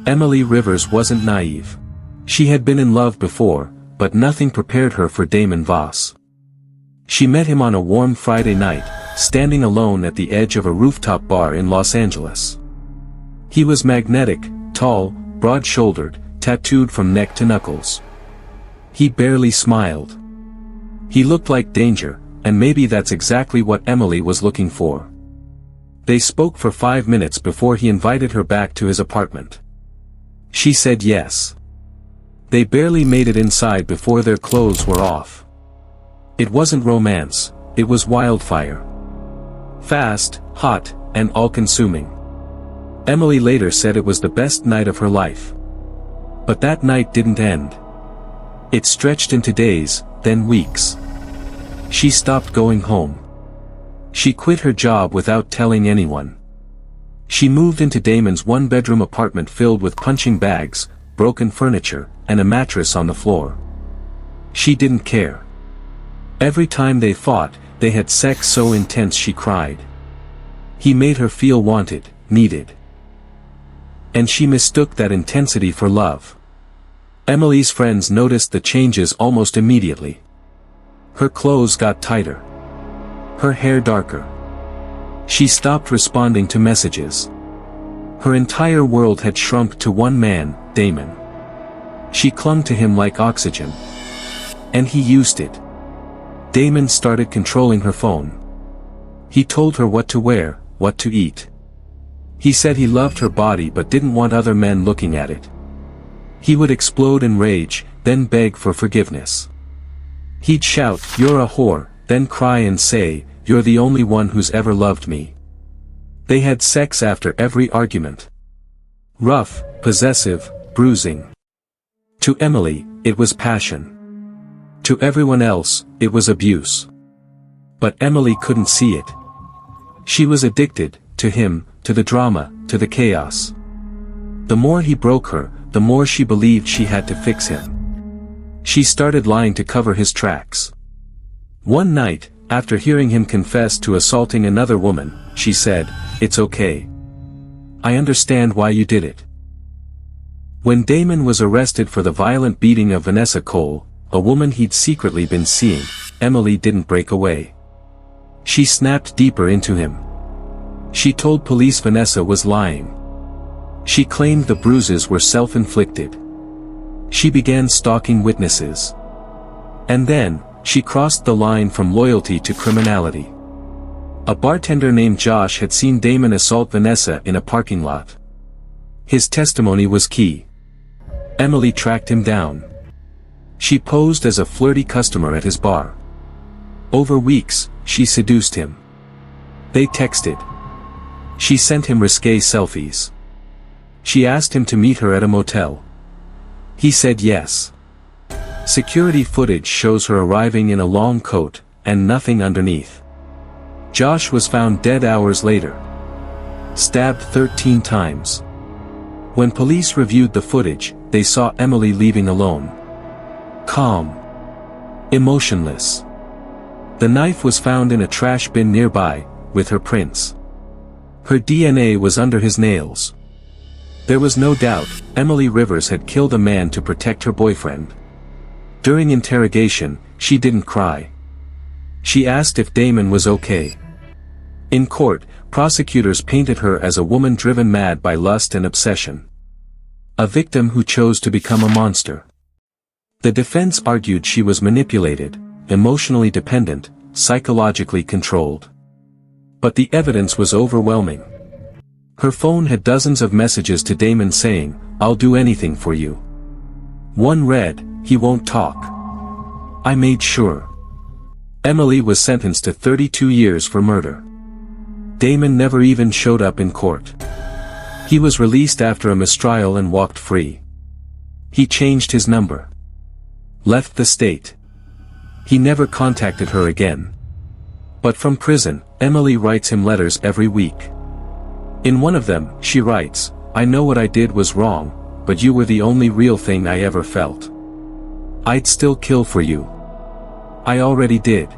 Emily Rivers wasn't naive. She had been in love before, but nothing prepared her for Damon Voss. She met him on a warm Friday night, standing alone at the edge of a rooftop bar in Los Angeles. He was magnetic, tall, broad-shouldered, tattooed from neck to knuckles. He barely smiled. He looked like danger, and maybe that's exactly what Emily was looking for. They spoke for 5 minutes before he invited her back to his apartment. She said yes. They barely made it inside before their clothes were off. It wasn't romance, it was wildfire. Fast, hot, and all-consuming. Emily later said it was the best night of her life. But that night didn't end. It stretched into days, then weeks. She stopped going home. She quit her job without telling anyone. She moved into Damon's one-bedroom apartment filled with punching bags, broken furniture, and a mattress on the floor. She didn't care. Every time they fought, they had sex so intense she cried. He made her feel wanted, needed. And she mistook that intensity for love. Emily's friends noticed the changes almost immediately. Her clothes got tighter. Her hair darker. She stopped responding to messages. Her entire world had shrunk to one man, Damon. She clung to him like oxygen. And he used it. Damon started controlling her phone. He told her what to wear, what to eat. He said he loved her body but didn't want other men looking at it. He would explode in rage, then beg for forgiveness. He'd shout, "You're a whore," then cry and say, "You're the only one who's ever loved me." They had sex after every argument. Rough, possessive, bruising. To Emily, it was passion. To everyone else, it was abuse. But Emily couldn't see it. She was addicted, to him, to the drama, to the chaos. The more he broke her, the more she believed she had to fix him. She started lying to cover his tracks. One night, after hearing him confess to assaulting another woman, she said, "It's okay. I understand why you did it." When Damon was arrested for the violent beating of Vanessa Cole, a woman he'd secretly been seeing, Emily didn't break away. She snapped deeper into him. She told police Vanessa was lying. She claimed the bruises were self-inflicted. She began stalking witnesses. And then, she crossed the line from loyalty to criminality. A bartender named Josh had seen Damon assault Vanessa in a parking lot. His testimony was key. Emily tracked him down. She posed as a flirty customer at his bar. Over weeks, she seduced him. They texted. She sent him risque selfies. She asked him to meet her at a motel. He said yes. Security footage shows her arriving in a long coat, and nothing underneath. Josh was found dead hours later. Stabbed 13 times. When police reviewed the footage, they saw Emily leaving alone. Calm. Emotionless. The knife was found in a trash bin nearby, with her prints. Her DNA was under his nails. There was no doubt, Emily Rivers had killed a man to protect her boyfriend. During interrogation, she didn't cry. She asked if Damon was okay. In court, prosecutors painted her as a woman driven mad by lust and obsession. A victim who chose to become a monster. The defense argued she was manipulated, emotionally dependent, psychologically controlled. But the evidence was overwhelming. Her phone had dozens of messages to Damon saying, "I'll do anything for you." One read, "He won't talk. I made sure." Emily was sentenced to 32 years for murder. Damon never even showed up in court. He was released after a mistrial and walked free. He changed his number. Left the state. He never contacted her again. But from prison, Emily writes him letters every week. In one of them, she writes, "I know what I did was wrong, but you were the only real thing I ever felt. I'd still kill for you. I already did."